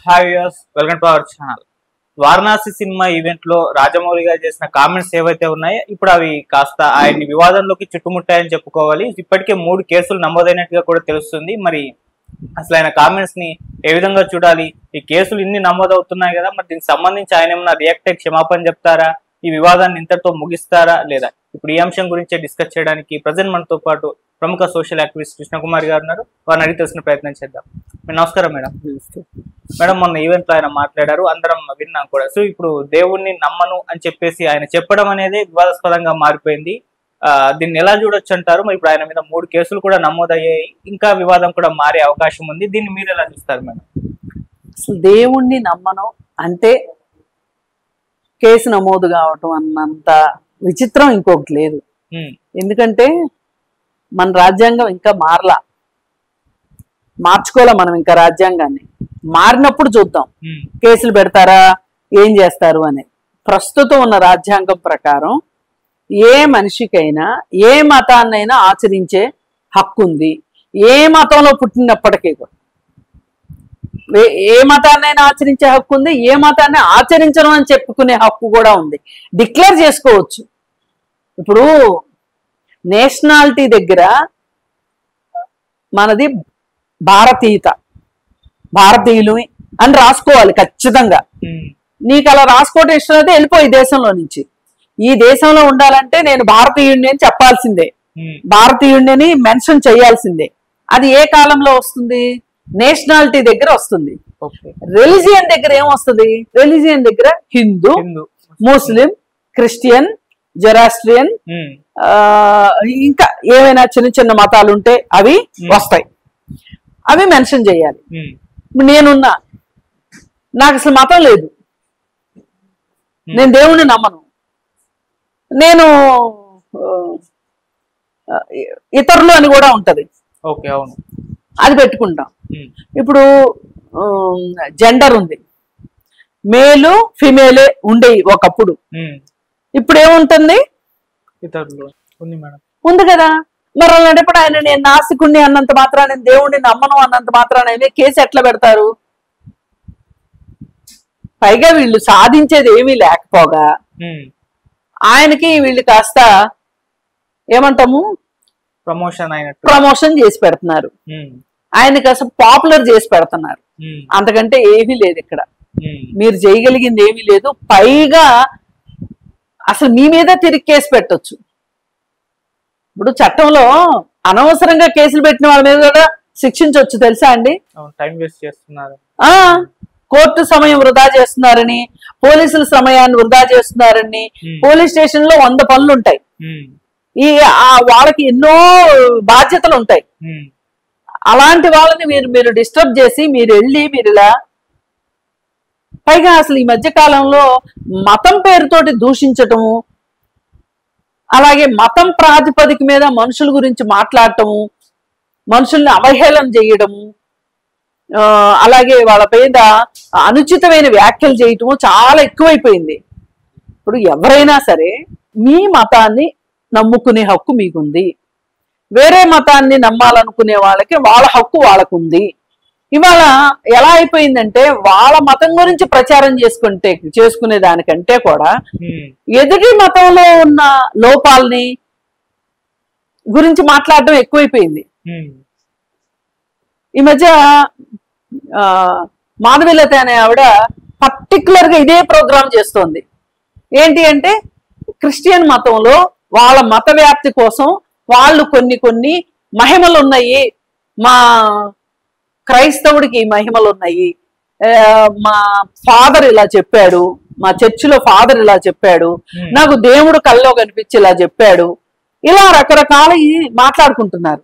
Hi viewers, welcome to our channel. Varanasi cinema event లో రాజమౌళి గారు చేసిన కామెంట్స్ ఏవైతే ఉన్నాయో ఇప్పుడు అవి కాస్త ఆయన్ని వివాదంలోకి చుట్టుముట్టాయని చెప్పుకోవాలి. ఇప్పటికే 3 కేసులు నమోదైనట్టుగా కూడా తెలుస్తుంది. మరి అసలు ఆయన కామెంట్స్ ని ఏ విధంగా చూడాలి? ఈ కేసులు ఇన్ని నమోదవుతున్నాయి కదా, మరి దీనికి సంబంధించి ఆయన ఏమన్నా రియాక్ట్ అయ్యి క్షమాపణ చెప్తారా? ఈ వివాదాన్ని ఇంతటితో ముగిస్తారా లేదా? ఇప్పుడు ఈ అంశం గురించే డిస్కస్ చేయడానికి ప్రజెంట్ మనతో పాటు ప్రముఖ సోషల్ యాక్టివిస్ట్ కృష్ణకుమార్ గారు ఉన్నారు. వారిని అడిగి తెలిసిన ప్రయత్నం చేద్దాం. నమస్కారం మేడం. మేడం, మొన్న ఈవెంట్ లో ఆయన మాట్లాడారు, అందరం విన్నాం కూడా. సో ఇప్పుడు దేవుణ్ణి నమ్మను అని చెప్పేసి ఆయన చెప్పడం అనేది వివాదాస్పదంగా మారిపోయింది. దీన్ని ఎలా చూడొచ్చు అంటారు? మరి ఇప్పుడు ఆయన మీద 3 కేసులు కూడా నమోదయ్యాయి, ఇంకా వివాదం కూడా మారే అవకాశం ఉంది. దీన్ని మీరు ఎలా చూస్తారు మేడం? అసలు దేవుణ్ణి నమ్మను అంటే కేసు నమోదు కావటం అన్నంత విచిత్రం ఇంకొకటి లేదు. ఎందుకంటే మన రాజ్యాంగం ఇంకా మార్చుకోలే మనం ఇంకా రాజ్యాంగాన్ని. మారినప్పుడు చూద్దాం కేసులు పెడతారా, ఏం చేస్తారు అని. ప్రస్తుతం ఉన్న రాజ్యాంగం ప్రకారం ఏ మనిషికైనా ఏ మతాన్నైనా ఆచరించే హక్కు ఉంది. ఏ మతంలో పుట్టినప్పటికీ కూడా ఏ మతాన్నైనా ఆచరించే హక్కు ఉంది. ఏ మతాన్ని ఆచరించడం అని చెప్పుకునే హక్కు కూడా ఉంది. డిక్లేర్ చేసుకోవచ్చు. ఇప్పుడు నేషనాలిటీ దగ్గర మనది భారతీయులు అని రాసుకోవాలి ఖచ్చితంగా. నీకు అలా రాసుకోవడం ఇష్టం అయితే వెళ్ళిపోయి దేశంలో నుంచి. ఈ దేశంలో ఉండాలంటే నేను భారతీయుడిని అని చెప్పాల్సిందే, భారతీయుడిని మెన్షన్ చేయాల్సిందే. అది ఏ కాలంలో వస్తుంది? నేషనాలిటీ దగ్గర వస్తుంది. రిలీజియన్ దగ్గర ఏమొస్తుంది? రిలీజియన్ దగ్గర హిందూ, ముస్లిం, క్రిస్టియన్, జొరాస్ట్రియన్, ఇంకా ఏమైనా చిన్న చిన్న మతాలు ఉంటే అవి వస్తాయి. అవి మెన్షన్ చేయాలి. నేనున్నా, నాకు అసలు మతం లేదు, నేను దేవుణ్ణి నమ్మను, నేను ఇతరులు అని కూడా ఉంటది, అది పెట్టుకుంటాం. ఇప్పుడు జెండర్ ఉంది, మేలు ఫిమేలే ఉండేవి ఒకప్పుడు. ఇప్పుడు ఏముంటుంది? ఉంది కదా. మరి అలాంటప్పుడు ఆయన నేను నాస్తికుణ్ణి అన్నంత మాత్రాన, నేను దేవుణ్ణి నమ్మను అన్నంత మాత్రాన కేసు ఎట్లా పెడతారు? పైగా వీళ్ళు సాధించేది ఏమీ లేకపోగా ఆయనకి వీళ్ళు కాస్త ఏమంటాము ప్రమోషన్ చేసి పెడుతున్నారు. ఆయనకి అసలు పాపులర్ చేసి పెడుతున్నారు. అంతకంటే ఏమీ లేదు ఇక్కడ. మీరు చేయగలిగింది ఏమీ లేదు. పైగా అసలు మీ మీద తిరిగి కేసు పెట్టొచ్చు. ఇప్పుడు చట్టంలో అనవసరంగా కేసులు పెట్టిన వాళ్ళ మీద కూడా శిక్షించవచ్చు, తెలుసా అండి? టైం వేస్ట్ చేస్తున్నారు, కోర్టు సమయం వృధా చేస్తున్నారని, పోలీసుల సమయాన్ని వృధా చేస్తున్నారని. పోలీస్ స్టేషన్ లో 100 పనులు ఉంటాయి. వాళ్ళకి ఎన్నో బాధ్యతలు ఉంటాయి. అలాంటి వాళ్ళని మీరు డిస్టర్బ్ చేసి మీరు ఇలా పైగా అసలు ఈ మధ్య కాలంలో మతం పేరుతోటి దూషించటము, అలాగే మతం ప్రాతిపదిక మీద మనుషుల గురించి మాట్లాడటము, మనుషుల్ని అవహేళన చేయడము, అలాగే వాళ్ళ మీద అనుచితమైన వ్యాఖ్యలు చేయటము చాలా ఎక్కువైపోయింది. ఇప్పుడు ఎవరైనా సరే మీ మతాన్ని నమ్ముకునే హక్కు మీకుంది. వేరే మతాన్ని నమ్మాలనుకునే వాళ్ళకి వాళ్ళ హక్కు వాళ్ళకుంది. ఇవాళ ఎలా అయిపోయిందంటే వాళ్ళ మతం గురించి ప్రచారం చేసుకునే దానికంటే కూడా ఎదుటి మతంలో ఉన్న లోపాలని గురించి మాట్లాడడం ఎక్కువైపోయింది. ఈ మధ్య మాధవీలత అనే ఆవిడ పర్టికులర్ గా ఇదే ప్రోగ్రామ్ చేస్తోంది. ఏంటి అంటే క్రిస్టియన్ మతంలో వాళ్ళ మత వ్యాప్తి కోసం వాళ్ళు కొన్ని మహిమలు ఉన్నాయి, మా క్రైస్తవుడికి మహిమలు ఉన్నాయి, మా ఫాదర్ ఇలా చెప్పాడు, మా చర్చిలో ఫాదర్ ఇలా చెప్పాడు, నాకు దేవుడు కల్లో కనిపించి ఇలా చెప్పాడు, ఇలా రకరకాల మాట్లాడుకుంటున్నారు.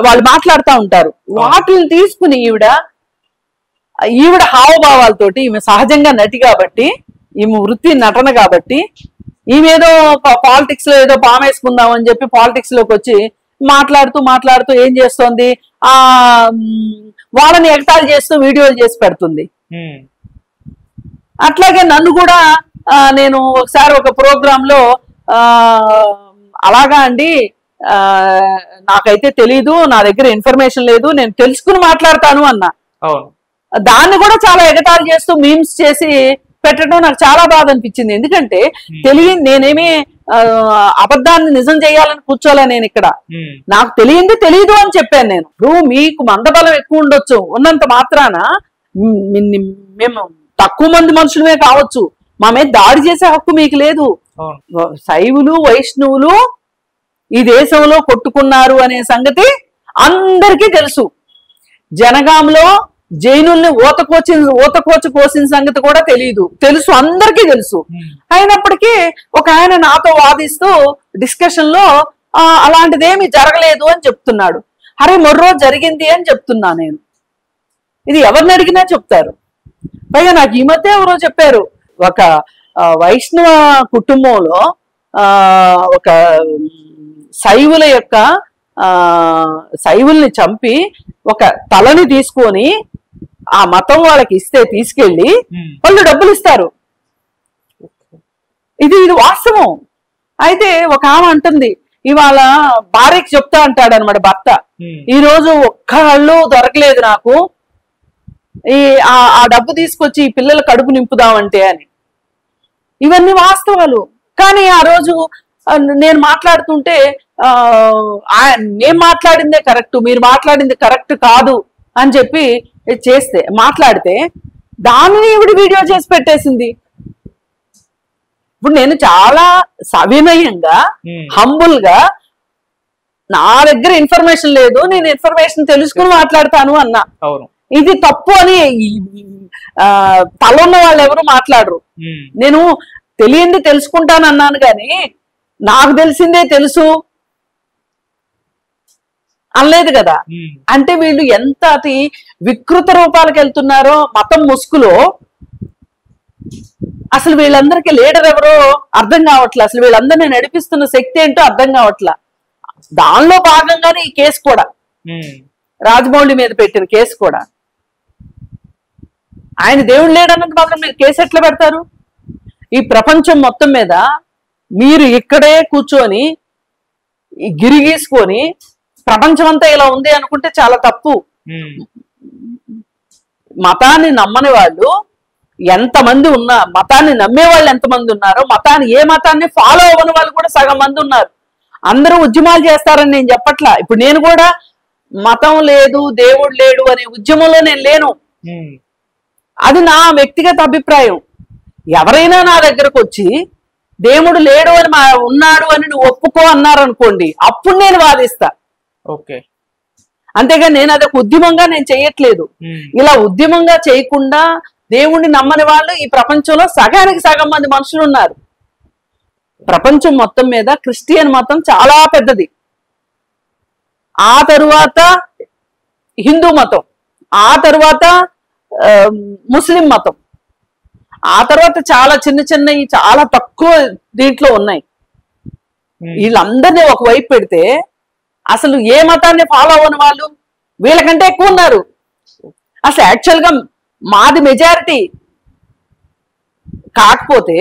వాళ్ళు మాట్లాడుతూ ఉంటారు. వాటిని తీసుకుని ఈవిడ హావభావాలతోటి, ఈమె సహజంగా నటి కాబట్టి, ఈమె వృత్తి నటన కాబట్టి, ఈమెదో పాలిటిక్స్ లో ఏదో పామేసుకుందాం అని చెప్పి పాలిటిక్స్ లోకి వచ్చి మాట్లాడుతూ ఏం చేస్తోంది? వాళ్ళని ఎగతాళి చేస్తూ వీడియోలు చేసి పెడుతుంది. అట్లాగే నన్ను కూడా నేను ఒకసారి ఒక ప్రోగ్రామ్ లో అలాగా అండి, నాకైతే తెలీదు, నా దగ్గర ఇన్ఫర్మేషన్ లేదు, నేను తెలుసుకుని మాట్లాడతాను అన్నా. దాన్ని కూడా చాలా ఎగతాళి చేస్తూ మీమ్స్ చేసి పెట్టడం నాకు చాలా బాధ అనిపించింది. ఎందుకంటే నేనేమి అబద్ధాన్ని నిజం చేయాలని కూర్చోలే నేను ఇక్కడ. నాకు తెలియంది తెలియదు అని చెప్పాను నేను. ఇప్పుడు మీకు మందబలం ఎక్కువ ఉండొచ్చు, ఉన్నంత మాత్రాన మేము తక్కువ మంది మనుషులమే కావచ్చు, మా మీద దాడి చేసే హక్కు మీకు లేదు. శైవులు వైష్ణవులు ఈ దేశంలో కొట్టుకున్నారు అనే సంగతి అందరికీ తెలుసు. జనగాంలో జైనుల్ని ఊతకోచి కోసిన సంగతి కూడా తెలుసు, అందరికీ తెలుసు. అయినప్పటికీ ఒక ఆయన నాతో వాదిస్తూ డిస్కషన్ లో అలాంటిదేమీ జరగలేదు అని చెప్తున్నాడు. అరే మొర్రో జరిగింది అని చెప్తున్నా నేను. ఇది ఎవరిని అడిగినా చెప్తారు. పైగా నాకు ఈ మధ్య ఎవరో చెప్పారు, ఒక వైష్ణవ కుటుంబంలో ఒక శైవుల్ని చంపి ఒక తలని తీసుకొని ఆ మతం వాళ్ళకి ఇస్తే తీసుకెళ్లి వాళ్ళు డబ్బులు ఇస్తారు. ఇది వాస్తవం. అయితే ఒక ఆమె అంటుంది, ఇవాళ భార్యకి చెప్తా అంటాడు అనమాట భర్త, ఈ రోజు ఒక్కళ్ళు దొరకలేదు నాకు, ఆ డబ్బు తీసుకొచ్చి ఈ పిల్లల కడుపు నింపుదామంటే అని. ఇవన్నీ వాస్తవాలు. కానీ ఆ రోజు నేను మాట్లాడుతుంటే నేను మాట్లాడిందే కరెక్ట్, మీరు మాట్లాడింది కరెక్ట్ కాదు అని చెప్పి మాట్లాడితే దానిని ఇవిడ వీడియో చేసి పెట్టేసింది. ఇప్పుడు నేను చాలా సవినయంగా హంబుల్ గా నా దగ్గర ఇన్ఫర్మేషన్ లేదు, నేను ఇన్ఫర్మేషన్ తెలుసుకుని మాట్లాడతాను అన్నా. ఇది తప్పు అని తలున్న వాళ్ళు ఎవరు మాట్లాడరు. నేను తెలియంది తెలుసుకుంటాను అన్నాను కానీ నాకు తెలిసిందే తెలుసు అనలేదు కదా. అంటే వీళ్ళు ఎంత అతి వికృత రూపాలకు వెళ్తున్నారో మతం ముసుగులో. అసలు వీళ్ళందరికీ లీడర్ ఎవరో అర్థం కావట్లే, అసలు వీళ్ళందరినీ నడిపిస్తున్న శక్తి ఏంటో అర్థం కావట్లా. దానిలో భాగంగానే ఈ కేసు కూడా, రాజమౌళి మీద పెట్టిన కేసు కూడా. ఆయన దేవుడు లేడన్నంత మాత్రం మీరు కేసు ఎట్లా పెడతారు? ఈ ప్రపంచం మొత్తం మీద మీరు ఇక్కడే కూర్చొని గిరిగీసుకొని ప్రపంచం అంతా ఇలా ఉంది అనుకుంటే చాలా తప్పు. మతాన్ని నమ్మని వాళ్ళు ఎంతమంది ఉన్నా, మతాన్ని నమ్మే వాళ్ళు ఎంతమంది ఉన్నారో, ఏ మతాన్ని ఫాలో అవ్వని వాళ్ళు కూడా సగం మంది ఉన్నారు. అందరూ ఉద్యమాలు చేస్తారని నేను చెప్పట్లా. ఇప్పుడు నేను కూడా మతం లేదు దేవుడు లేడు అనే ఉద్యమంలో నేను లేను. అది నా వ్యక్తిగత అభిప్రాయం. ఎవరైనా నా దగ్గరకు వచ్చి దేవుడు లేడు అని ఉన్నాడు అని నువ్వు ఒప్పుకో అన్నారనుకోండి, అప్పుడు నేను వాదిస్తా. అంతేగా నేను అదొక ఉద్యమంగా నేను చెయ్యట్లేదు. ఇలా ఉద్యమంగా చేయకుండా దేవుణ్ణి నమ్మని వాళ్ళు ఈ ప్రపంచంలో సగానికి సగం మంది మనుషులు ఉన్నారు. ప్రపంచం మొత్తం మీద క్రిస్టియన్ మతం చాలా పెద్దది, ఆ తరువాత హిందూ మతం, ఆ తరువాత ముస్లిం మతం, ఆ తర్వాత చాలా చిన్నవి చాలా తక్కువ దీంట్లో ఉన్నాయి. వీళ్ళందరినీ ఒకవైపు పెడితే అసలు ఏ మతాన్ని ఫాలో అవ్వని వాళ్ళు వీళ్ళకంటే ఎక్కువ ఉన్నారు. అసలు యాక్చువల్గా మాది మెజారిటీ. కాకపోతే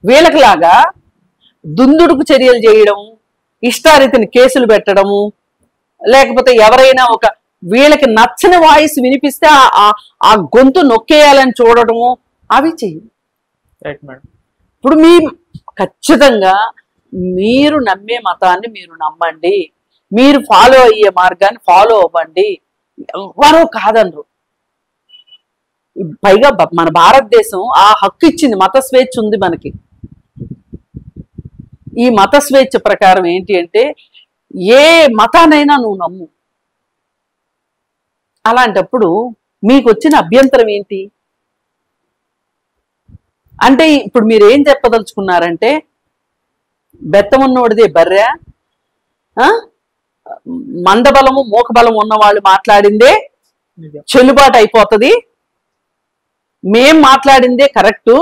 వీళ్ళకిలాగా దుందుడుకు చర్యలు చేయడం, ఇష్టారీతిని కేసులు పెట్టడము, లేకపోతే ఎవరైనా వీళ్ళకి నచ్చని వాయిస్ వినిపిస్తే ఆ గొంతు నొక్కేయాలని చూడటము, అవి చెయ్యి. ఇప్పుడు ఖచ్చితంగా మీరు నమ్మే మతాన్ని మీరు నమ్మండి, మీరు ఫాలో అయ్యే మార్గాన్ని ఫాలో అవ్వండి, ఎవరో కాదనరు. పైగా మన భారతదేశం ఆ హక్కు ఇచ్చింది, మత స్వేచ్ఛ ఉంది మనకి. ఈ మత స్వేచ్ఛ ప్రకారం ఏంటి అంటే ఏ మతానైనా నువ్వు నమ్ము. అలాంటప్పుడు మీకు వచ్చిన అభ్యంతరం ఏంటి అంటే, ఇప్పుడు మీరు ఏం చెప్పదలుచుకున్నారంటే బెత్తమున్నోడిదే బర్రె, మందబలము మోకబలం ఉన్నవాళ్ళు మాట్లాడిందే చెల్లుబాటు అయిపోతుంది, మేం మాట్లాడిందే కరెక్టు,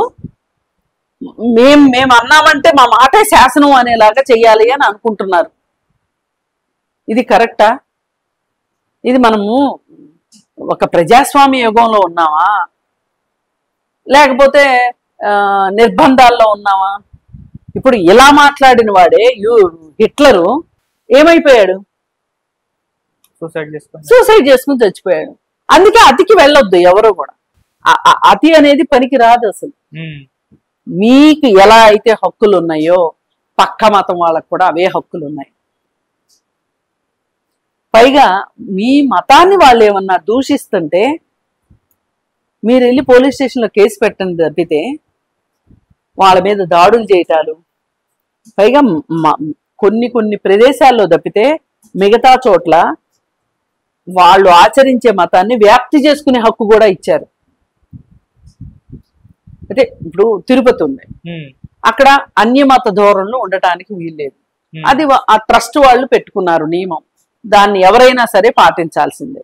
మేము అన్నామంటే మా మాటే శాసనం అనేలాగా చెయ్యాలి అని అనుకుంటున్నారు. ఇది కరెక్టా? ఇది మనము ఒక ప్రజాస్వామ్య యుగంలో ఉన్నామా, లేకపోతే నిర్బంధాల్లో ఉన్నామా? ఇప్పుడు ఇలా మాట్లాడిన వాడే హిట్లరు ఏమైపోయాడు? సూసైడ్ చేసుకుని చచ్చిపోయాడు. అందుకే అతికి వెళ్ళొద్దు ఎవరు కూడా. అతి అనేది పనికి రాదు అసలు. మీకు ఎలా అయితే హక్కులు ఉన్నాయో పక్క మతం వాళ్ళకు కూడా అవే హక్కులు ఉన్నాయి. పైగా మీ మతాన్ని వాళ్ళు ఏమన్నా దూషిస్తుంటే మీరు వెళ్ళి పోలీస్ స్టేషన్లో కేసు పెట్టండి తప్పితే వాళ్ళ మీద దాడులు చేయటాలు, పైగా కొన్ని ప్రదేశాల్లో తప్పితే మిగతా చోట్ల వాళ్ళు ఆచరించే మతాన్ని వ్యాప్తి చేసుకునే హక్కు కూడా ఇచ్చారు. అంటే ఇప్పుడు తిరుపతి ఉంది, అక్కడ అన్యమత ధోరణులు ఉండటానికి వీల్లేదు. అది ఆ ట్రస్ట్ వాళ్ళు పెట్టుకున్నారు నియమం, దాన్ని ఎవరైనా సరే పాటించాల్సిందే.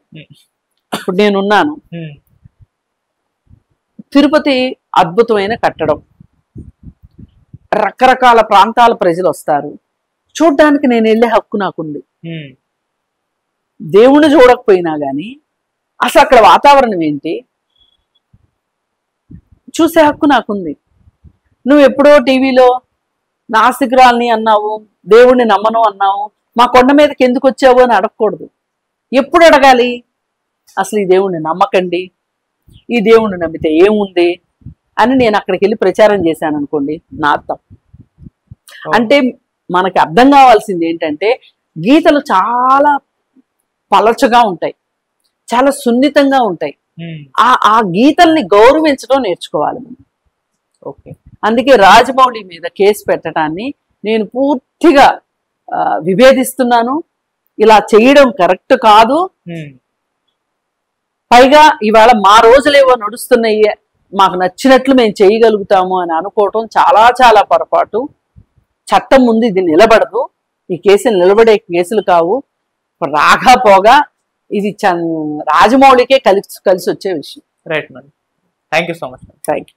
ఇప్పుడు నేనున్నాను, తిరుపతి అద్భుతమైన కట్టడం, రకరకాల ప్రాంతాల ప్రజలు వస్తారు చూడ్డానికి, నేను వెళ్ళే హక్కు నాకుంది. దేవుణ్ణి చూడకపోయినా గాని అసలు అక్కడ వాతావరణం ఏంటి చూసే హక్కు నాకుంది. నువ్వు ఎప్పుడో టీవీలో నాస్తికురాల్ని అన్నావు, దేవుణ్ణి నమ్మను అన్నావు, మా కొండ మీదకి ఎందుకు వచ్చావు అని అడగకూడదు. ఎప్పుడు అడగాలి? అసలు ఈ దేవుణ్ణి నమ్మకండి, ఈ దేవుణ్ణి నమ్మితే ఏముంది అని నేను అక్కడికి వెళ్ళి ప్రచారం చేశాను అనుకోండి, నా తప్పు. అంటే మనకి అర్థం కావాల్సింది ఏంటంటే గీతలు చాలా పలచగా ఉంటాయి, చాలా సున్నితంగా ఉంటాయి. ఆ గీతల్ని గౌరవించడం నేర్చుకోవాలి మనం. ఓకే, అందుకే రాజమౌళి మీద కేసు పెట్టడాన్ని నేను పూర్తిగా విభేదిస్తున్నాను. ఇలా చేయడం కరెక్ట్ కాదు. పైగా ఇవాళ మా రోజులేవో నడుస్తున్నాయి, మాకు నచ్చినట్లు మేము చేయగలుగుతాము అని అనుకోవటం చాలా చాలా పొరపాటు. చట్టం ముందు ఇది నిలబడదు, ఈ కేసులు నిలబడే కేసులు కావు. రాకపోగా ఇది రాజమౌళికే కలిసి వచ్చే విషయం. Right madam, thank you so much. Thank you.